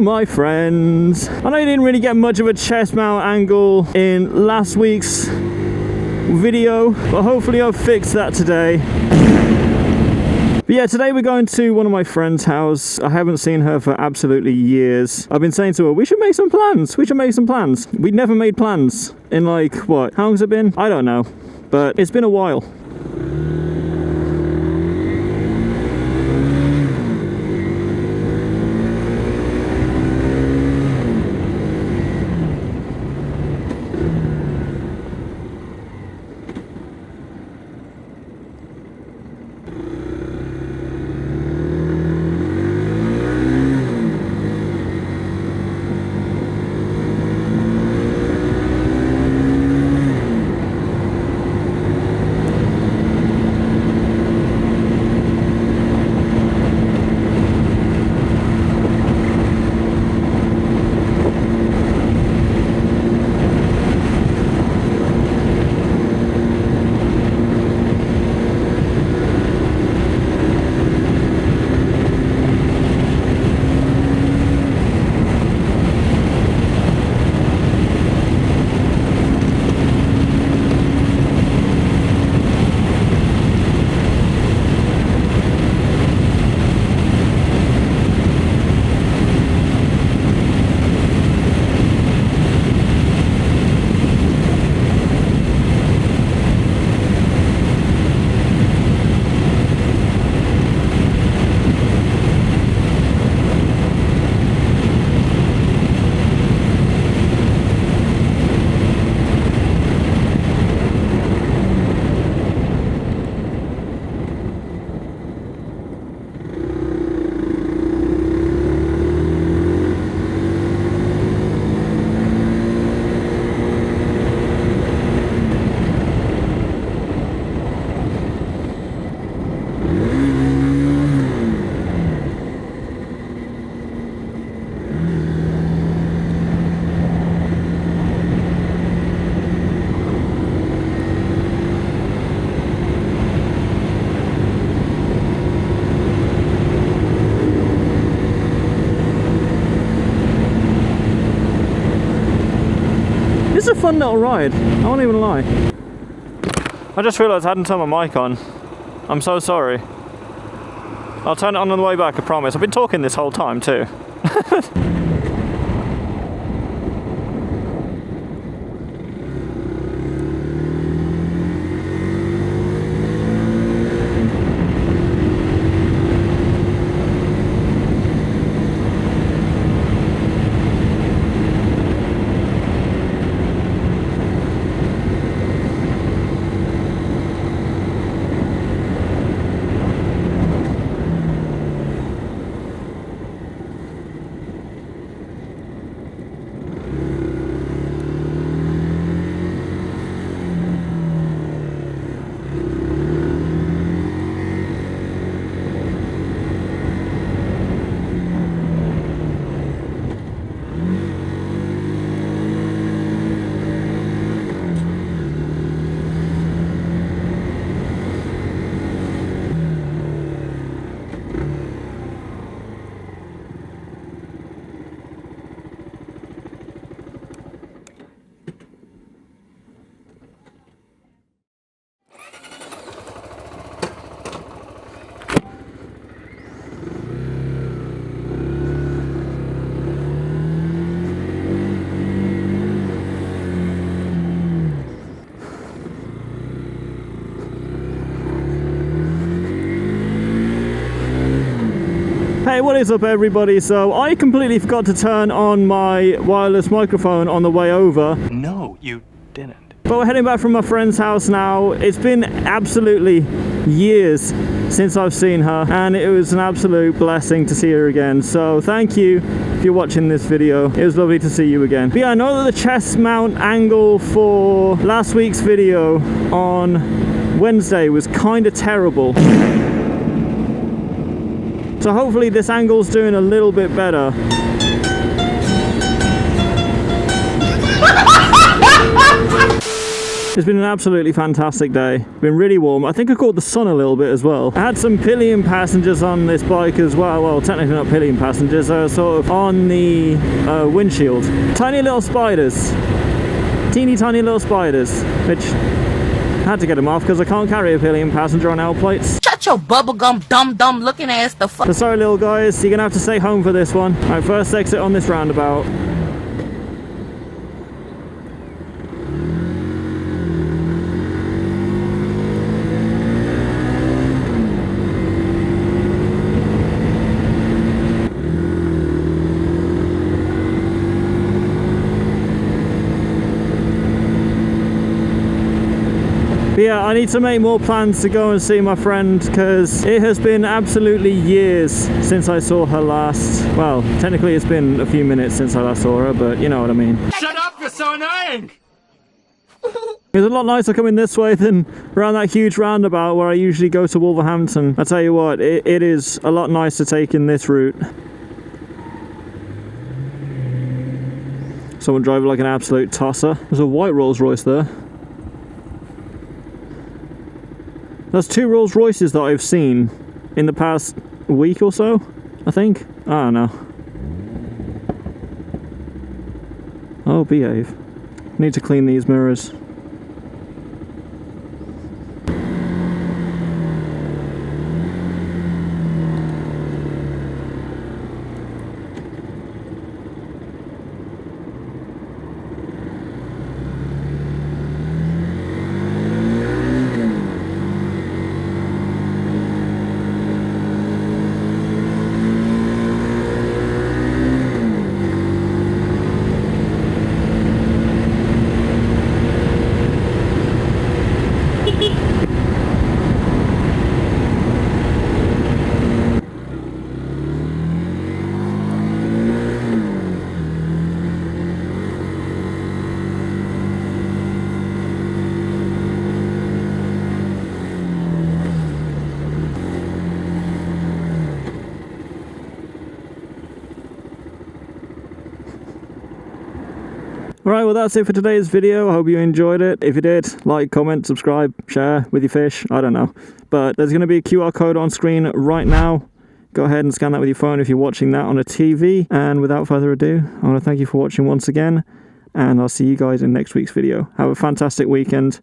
Hello my friends. I know you didn't really get much of a chest mount angle in last week's video, but hopefully I've fixed that today. But yeah, today we're going to one of my friend's house. I haven't seen her for absolutely years. I've been saying to her, we should make some plans. We should make some plans. We'd never made plans in like, what, how long's it been? I don't know, but it's been a while. It's a fun little ride, I won't even lie. I just realised I hadn't turned my mic on. I'm so sorry. I'll turn it on the way back, I promise. I've been talking this whole time too. Hey, what is up everybody? So I completely forgot to turn on my wireless microphone on the way over. No, you didn't. But we're heading back from my friend's house now. It's been absolutely years since I've seen her, and it was an absolute blessing to see her again. So thank you if you're watching this video. It was lovely to see you again. But yeah, I know that the chest mount angle for last week's video on Wednesday was kind of terrible. So hopefully this angle's doing a little bit better. It's been an absolutely fantastic day. Been really warm. I think I caught the sun a little bit as well. I had some pillion passengers on this bike as well. Well, technically not pillion passengers, sort of on the windshield. Tiny little spiders. Teeny tiny little spiders, which I had to get them off because I can't carry a pillion passenger on L plates. Shut your bubblegum dumb looking ass the fuck. So sorry little guys, you're gonna have to stay home for this one. Alright, first exit on this roundabout. But yeah, I need to make more plans to go and see my friend because it has been absolutely years since I saw her last. Well, technically it's been a few minutes since I last saw her, but you know what I mean. Shut up, you're so annoying! It's a lot nicer coming this way than around that huge roundabout where I usually go to Wolverhampton. I tell you what, it is a lot nicer taking this route. Someone driving like an absolute tosser. There's a white Rolls Royce there. That's 2 Rolls Royces that I've seen in the past week or so, I think. I don't know. Oh, behave. Need to clean these mirrors. Alright, well that's it for today's video. I hope you enjoyed it. If you did, like, comment, subscribe, share with your fish. I don't know. But there's going to be a QR code on screen right now. Go ahead and scan that with your phone if you're watching that on a TV. And without further ado, I want to thank you for watching once again. And I'll see you guys in next week's video. Have a fantastic weekend.